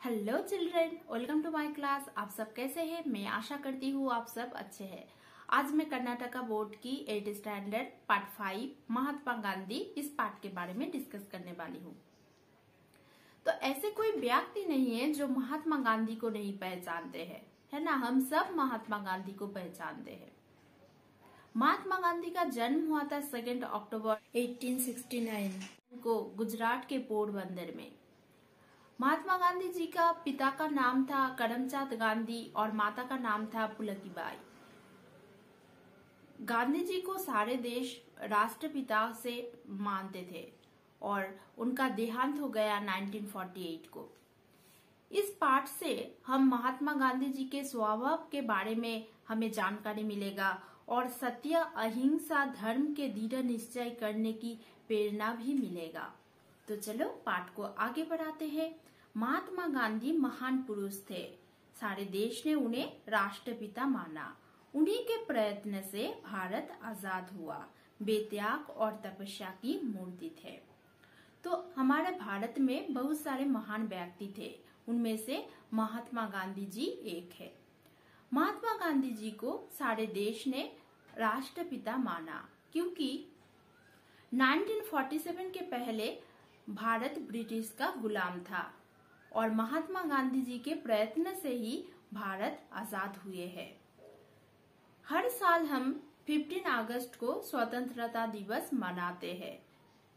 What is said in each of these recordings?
Hello children, welcome to my class. आप सब कैसे हैं? मैं आशा करती हूँ आप सब अच्छे हैं। आज मैं कर्नाटका बोर्ड की 8th standard part 5 Mahatma Gandhi इस पार्ट के बारे में डिस्कस करने वाली हूँ। तो ऐसे कोई व्यक्ति नहीं है जो महात्मा गांधी को नहीं पहचानते हैं, है ना। हम सब महात्मा गांधी को पहचानते हैं। महात्मा गांधी का जन्म हुआ था 2 अक्टूबर 1869 को गुजरात के पोरबंदर में। महात्मा गांधी जी का पिता का नाम था करमचंद गांधी और माता का नाम था पुलकीबाई। गांधी जी को सारे देश राष्ट्रपिता से मानते थे और उनका देहांत हो गया 1948 को। इस पाठ से हम महात्मा गांधी जी के स्वभाव के बारे में हमें जानकारी मिलेगा और सत्य, अहिंसा, धर्म के दृढ़ निश्चय करने की प्रेरणा भी मिलेगा। तो चलो पाठ को आगे बढ़ाते हैं। महात्मा गांधी महान पुरुष थे। सारे देश ने उन्हें राष्ट्रपिता माना। उन्हीं के प्रयत्न से भारत आजाद हुआ। बेत्याग और तपस्या की मूर्ति थे। तो हमारे भारत में बहुत सारे महान व्यक्ति थे, उनमें से महात्मा गांधी जी एक है। महात्मा गांधी जी को सारे देश ने राष्ट्रपिता माना क्योंकि 1947 के पहले भारत ब्रिटिश का गुलाम था और महात्मा गांधी जी के प्रयत्न से ही भारत आजाद हुए हैं। हर साल हम 15 अगस्त को स्वतंत्रता दिवस मनाते हैं,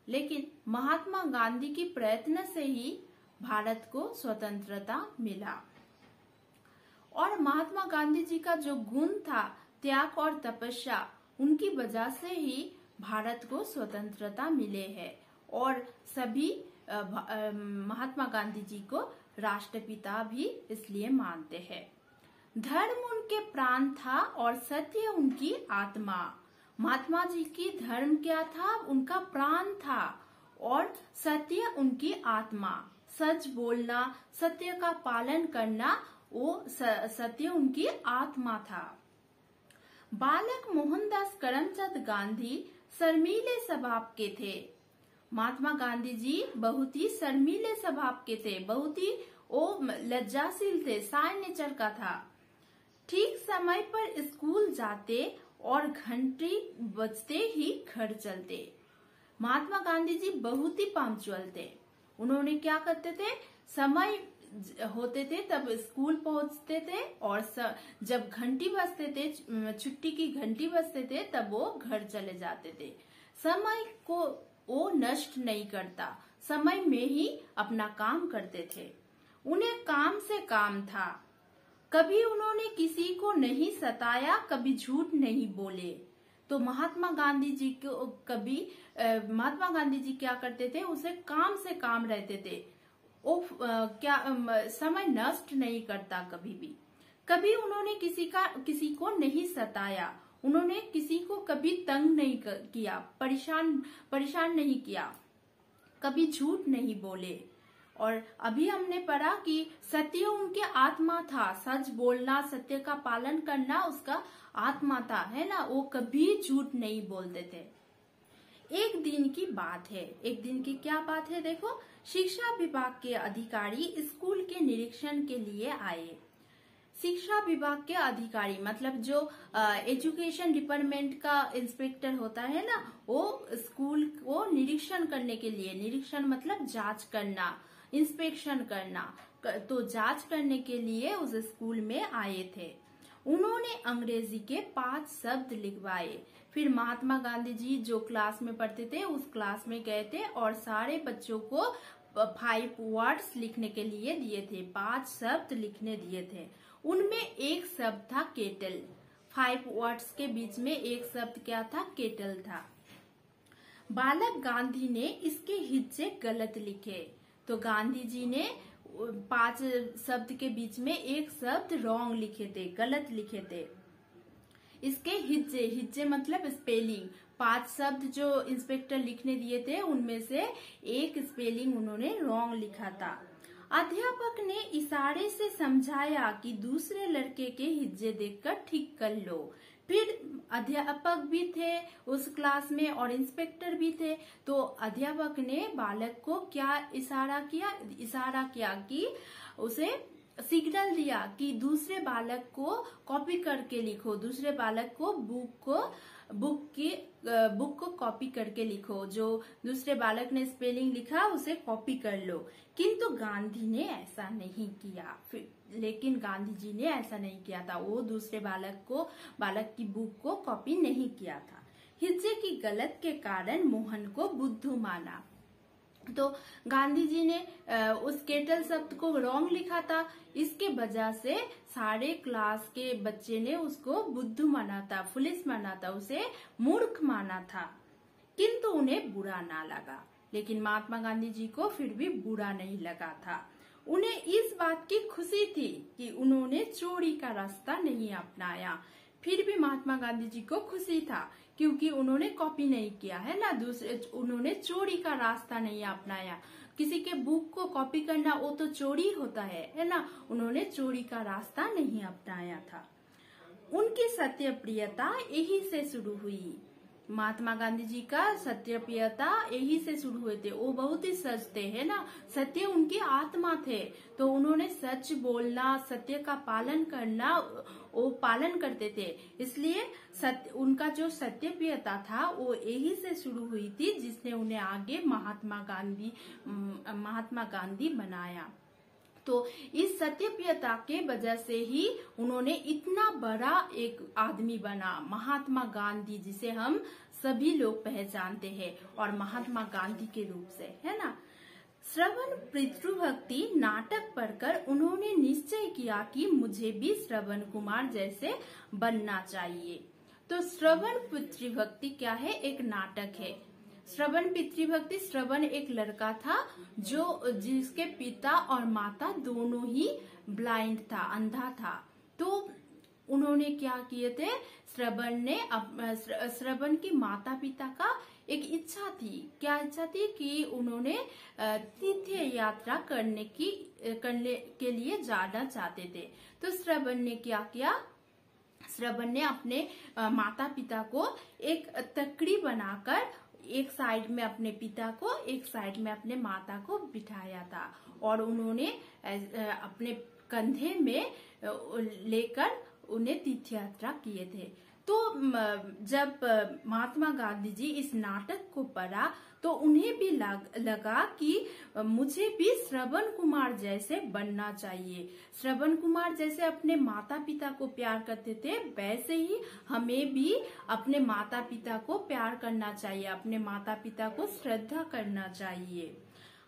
लेकिन महात्मा गांधी के प्रयत्न से ही भारत को स्वतंत्रता मिला। और महात्मा गांधी जी का जो गुण था त्याग और तपस्या, उनकी वजह से ही भारत को स्वतंत्रता मिले है और सभी महात्मा गांधी जी को राष्ट्रपिता भी इसलिए मानते हैं। धर्म उनके प्राण था और सत्य उनकी आत्मा। महात्मा जी की धर्म क्या था? उनका प्राण था और सत्य उनकी आत्मा। सच बोलना, सत्य का पालन करना, वो सत्य उनकी आत्मा था। बालक मोहनदास करमचंद गांधी शर्मीले स्वभाव के थे। महात्मा गांधी जी बहुत ही शर्मीले स्वभाव के थे, बहुत ही वो लज्जाशील थे, शाय नेचर का था। ठीक समय पर स्कूल जाते और घंटी बजते ही घर चलते। महात्मा गांधी जी बहुत ही पंक्चुअल थे। उन्होंने क्या करते थे, समय होते थे तब स्कूल पहुंचते थे और जब घंटी बजते थे, छुट्टी की घंटी बजते थे, तब वो घर चले जाते थे। समय को वो नष्ट नहीं करता, समय में ही अपना काम करते थे। उन्हें काम से काम था। कभी उन्होंने किसी को नहीं सताया, कभी झूठ नहीं बोले। तो महात्मा गांधी जी को महात्मा गांधी जी क्या करते थे, उसे काम से काम रहते थे। वो समय नष्ट नहीं करता कभी भी। कभी उन्होंने किसी को नहीं सताया। उन्होंने किसी को कभी तंग नहीं किया, परेशान नहीं किया, कभी झूठ नहीं बोले। और अभी हमने पढ़ा कि सत्य उनके आत्मा था। सच बोलना, सत्य का पालन करना उसका आत्मा था, है ना। वो कभी झूठ नहीं बोलते थे। एक दिन की बात है। एक दिन की क्या बात है? देखो, शिक्षा विभाग के अधिकारी स्कूल के निरीक्षण के लिए आए। शिक्षा विभाग के अधिकारी मतलब जो एजुकेशन डिपार्टमेंट का इंस्पेक्टर होता है ना, वो स्कूल को निरीक्षण करने के लिए, निरीक्षण मतलब जांच करना, इंस्पेक्शन करना, तो जांच करने के लिए उस स्कूल में आए थे। उन्होंने अंग्रेजी के 5 शब्द लिखवाए। फिर महात्मा गांधी जी जो क्लास में पढ़ते थे उस क्लास में गए थे और सारे बच्चों को 5 वर्ड्स लिखने के लिए दिए थे, 5 शब्द लिखने दिए थे। उनमें एक शब्द था केटल। 5 वर्ड्स के बीच में एक शब्द क्या था? केटल था। बालक गांधी ने इसके हिज्जे गलत लिखे, तो गांधी जी ने 5 शब्द के बीच में एक शब्द रॉन्ग लिखे थे, गलत लिखे थे। इसके हिज्जे मतलब स्पेलिंग। 5 शब्द जो इंस्पेक्टर लिखने दिए थे उनमें से एक स्पेलिंग उन्होंने रॉन्ग लिखा था। अध्यापक ने इशारे से समझाया कि दूसरे लड़के के हिज्जे देखकर ठीक कर लो। फिर अध्यापक भी थे उस क्लास में और इंस्पेक्टर भी थे। तो अध्यापक ने बालक को क्या इशारा किया कि उसे सिग्नल दिया कि दूसरे बालक को कॉपी करके लिखो, दूसरे बालक को बुक को कॉपी करके लिखो, जो दूसरे बालक ने स्पेलिंग लिखा उसे कॉपी कर लो। किंतु गांधी ने ऐसा नहीं किया। लेकिन गांधी जी ने ऐसा नहीं किया था, वो दूसरे बालक की बुक को कॉपी नहीं किया था। हिज्जे की गलत के कारण मोहन को बुद्धू माना। तो गांधी जी ने उस केटल शब्द को रॉन्ग लिखा था, इसके वजह से सारे क्लास के बच्चे ने उसको बुद्धू माना था, फुलिश माना था, उसे मूर्ख माना था। किंतु उन्हें बुरा ना लगा। लेकिन महात्मा गांधी जी को फिर भी बुरा नहीं लगा था। उन्हें इस बात की खुशी थी कि उन्होंने चोरी का रास्ता नहीं अपनाया। फिर भी महात्मा गांधी जी को खुशी था क्योंकि उन्होंने कॉपी नहीं किया है ना, उन्होंने चोरी का रास्ता नहीं अपनाया। किसी के बुक को कॉपी करना वो तो चोरी होता है ना, उन्होंने चोरी का रास्ता नहीं अपनाया था। उनकी सत्यप्रियता यही से शुरू हुई। महात्मा गांधी जी का सत्यप्रियता यही से शुरू हुए थे। वो बहुत ही सच थे, है ना, सत्य उनकी आत्मा थे। तो उन्होंने सच बोलना, सत्य का पालन करना वो पालन करते थे। इसलिए उनका जो सत्यप्रियता था वो यही से शुरू हुई थी, जिसने उन्हें आगे महात्मा गांधी बनाया। तो इस सत्यप्रियता के वजह से ही उन्होंने इतना बड़ा एक आदमी बना, महात्मा गांधी, जिसे हम सभी लोग पहचानते हैं और महात्मा गांधी के रूप से, है ना। श्रवण पितृभक्ति नाटक पढ़कर उन्होंने निश्चय किया कि मुझे भी श्रवण कुमार जैसे बनना चाहिए। तो श्रवण पितृभक्ति क्या है? एक नाटक है। श्रवण पितृभक्ति, श्रवण एक लड़का था जिसके पिता और माता दोनों ही ब्लाइंड था, अंधा था। तो उन्होंने क्या किए थे? श्रवण की माता पिता का एक इच्छा थी। क्या इच्छा थी? कि उन्होंने तीर्थ यात्रा करने के लिए जाना चाहते थे। तो श्रवण ने क्या किया? श्रवण ने अपने माता पिता को एक तकड़ी बनाकर एक साइड में अपने पिता को, एक साइड में अपने माता को बिठाया था और उन्होंने अपने कंधे में लेकर उन्हें तीर्थ यात्रा किए थे। तो जब महात्मा गांधी जी इस नाटक को पढ़ा तो उन्हें भी लगा कि मुझे भी श्रवण कुमार जैसे बनना चाहिए। श्रवण कुमार जैसे अपने माता पिता को प्यार करते थे, वैसे ही हमें भी अपने माता पिता को प्यार करना चाहिए, अपने माता पिता को श्रद्धा करना चाहिए।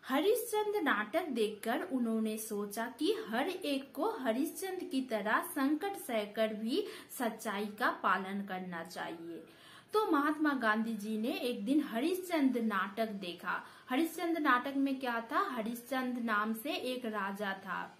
हरिश्चंद्र नाटक देखकर उन्होंने सोचा कि हर एक को हरिश्चंद्र की तरह संकट सहकर भी सच्चाई का पालन करना चाहिए। तो महात्मा गांधी जी ने एक दिन हरिश्चंद्र नाटक देखा। हरिश्चंद्र नाटक में क्या था? हरिश्चंद्र नाम से एक राजा था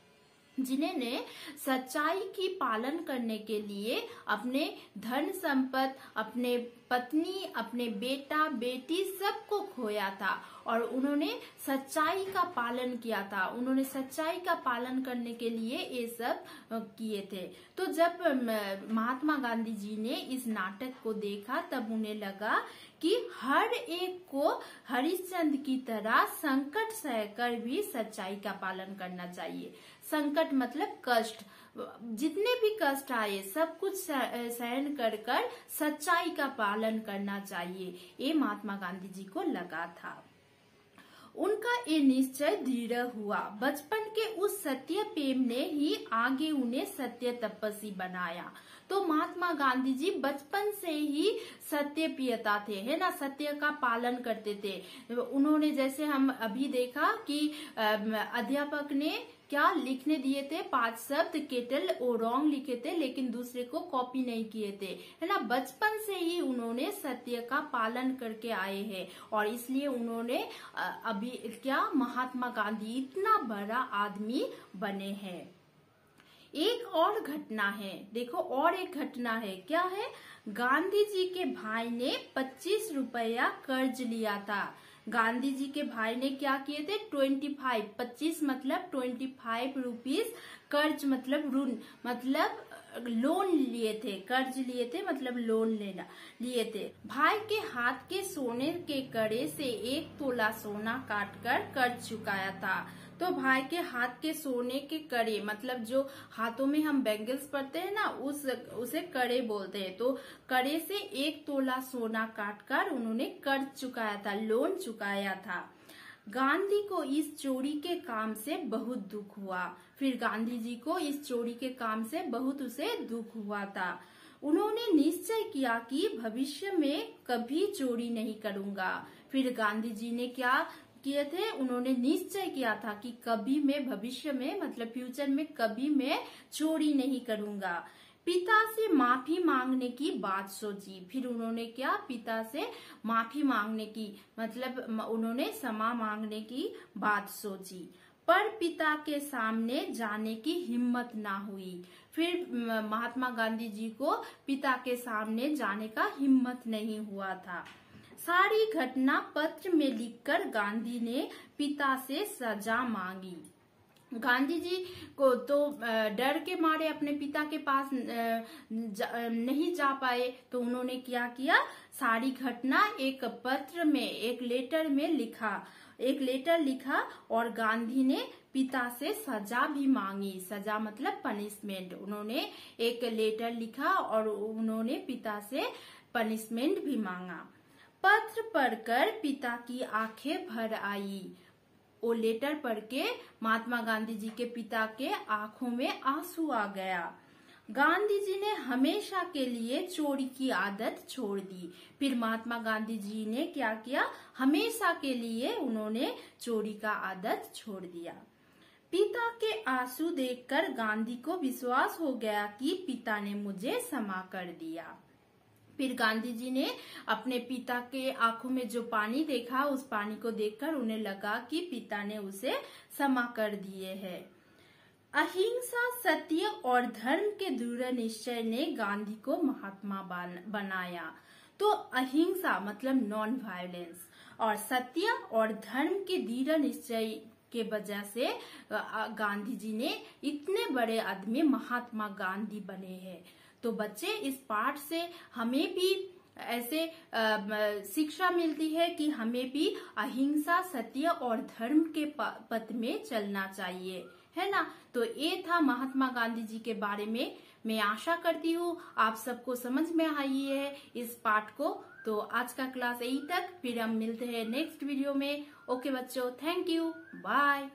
जिन्हें सच्चाई की पालन करने के लिए अपने धन संपत्ति, अपने पत्नी, अपने बेटा बेटी सबको खोया था और उन्होंने सच्चाई का पालन किया था। उन्होंने सच्चाई का पालन करने के लिए ये सब किए थे। तो जब महात्मा गांधी जी ने इस नाटक को देखा तब उन्हें लगा कि हर एक को हरिश्चंद्र की तरह संकट सहकर भी सच्चाई का पालन करना चाहिए। संकट मतलब कष्ट, जितने भी कष्ट आए सब कुछ सहन कर सच्चाई का पालन करना चाहिए, ये महात्मा गांधी जी को लगा था। उनका ये निश्चय दृढ़ हुआ। बचपन के उस सत्य प्रेम ने ही आगे उन्हें सत्य तपस्वी बनाया। तो महात्मा गांधी जी बचपन से ही सत्य प्रियता थे, है ना, सत्य का पालन करते थे। उन्होंने, जैसे हम अभी देखा कि अध्यापक ने क्या लिखने दिए थे, 5 शब्द केटल, वो रॉन्ग लिखे थे लेकिन दूसरे को कॉपी नहीं किए थे, है ना। बचपन से ही उन्होंने सत्य का पालन करके आए हैं और इसलिए उन्होंने अभी क्या महात्मा गांधी इतना बड़ा आदमी बने हैं। एक और घटना है, देखो, और एक घटना है, क्या है? गांधी जी के भाई ने 25 रुपया कर्ज लिया था। गांधी जी के भाई ने क्या किए थे? 25 मतलब 25 रुपीज कर्ज, मतलब ऋण, मतलब लोन लिए थे, कर्ज लिए थे, मतलब लोन लेना लिए थे। भाई के हाथ के सोने के कड़े से 1 तोला सोना काटकर कर्ज चुकाया था। तो भाई के हाथ के सोने के कड़े, मतलब जो हाथों में हम बैंगल्स पहनते हैं ना, उसे कड़े बोलते हैं। तो कड़े से 1 तोला सोना काटकर उन्होंने कर्ज चुकाया था, लोन चुकाया था। गांधी को इस चोरी के काम से बहुत दुख हुआ। फिर गांधी जी को इस चोरी के काम से बहुत उसे दुख हुआ था। उन्होंने निश्चय किया कि भविष्य में कभी चोरी नहीं करूंगा। फिर गांधी जी ने क्या किए थे, उन्होंने निश्चय किया था कि कभी मैं भविष्य में, मतलब फ्यूचर में कभी मैं चोरी नहीं करूंगा। पिता से माफी मांगने की बात सोची। फिर उन्होंने क्या, पिता से माफी मांगने की, मतलब उन्होंने क्षमा मांगने की बात सोची, पर पिता के सामने जाने की हिम्मत ना हुई। फिर महात्मा गांधी जी को पिता के सामने जाने का हिम्मत नहीं हुआ था। सारी घटना पत्र में लिखकर गांधी ने पिता से सजा मांगी। गांधी जी को तो डर के मारे अपने पिता के पास नहीं जा पाए, तो उन्होंने क्या किया, सारी घटना एक पत्र में, एक लेटर लिखा और गांधी ने पिता से सजा भी मांगी। सजा मतलब पनिशमेंट। उन्होंने एक लेटर लिखा और उन्होंने पिता से पनिशमेंट भी मांगा। पत्र पढ़कर पिता की आंखें भर आई। वो लेटर पढ़ के महात्मा गांधी जी के पिता के आंखों में आंसू आ गया। गांधी जी ने हमेशा के लिए चोरी की आदत छोड़ दी। फिर महात्मा गांधी जी ने क्या किया, हमेशा के लिए उन्होंने चोरी का आदत छोड़ दिया। पिता के आंसू देखकर गांधी को विश्वास हो गया कि पिता ने मुझे क्षमा कर दिया। फिर गांधी जी ने अपने पिता के आंखों में जो पानी देखा, उस पानी को देखकर उन्हें लगा कि पिता ने उसे क्षमा कर दिए है। अहिंसा, सत्य और धर्म के दृढ़ निश्चय ने गांधी को महात्मा बनाया। तो अहिंसा मतलब नॉन वायलेंस, और सत्य और धर्म के दृढ़ निश्चय के वजह से गांधी जी ने इतने बड़े आदमी महात्मा गांधी बने हैं। तो बच्चे, इस पाठ से हमें भी ऐसे शिक्षा मिलती है कि हमें भी अहिंसा, सत्य और धर्म के पथ में चलना चाहिए, है ना। तो ये था महात्मा गांधी जी के बारे में। मैं आशा करती हूँ आप सबको समझ में आई है इस पाठ को। तो आज का क्लास यही तक, फिर हम मिलते हैं नेक्स्ट वीडियो में। ओके बच्चों, थैंक यू, बाय।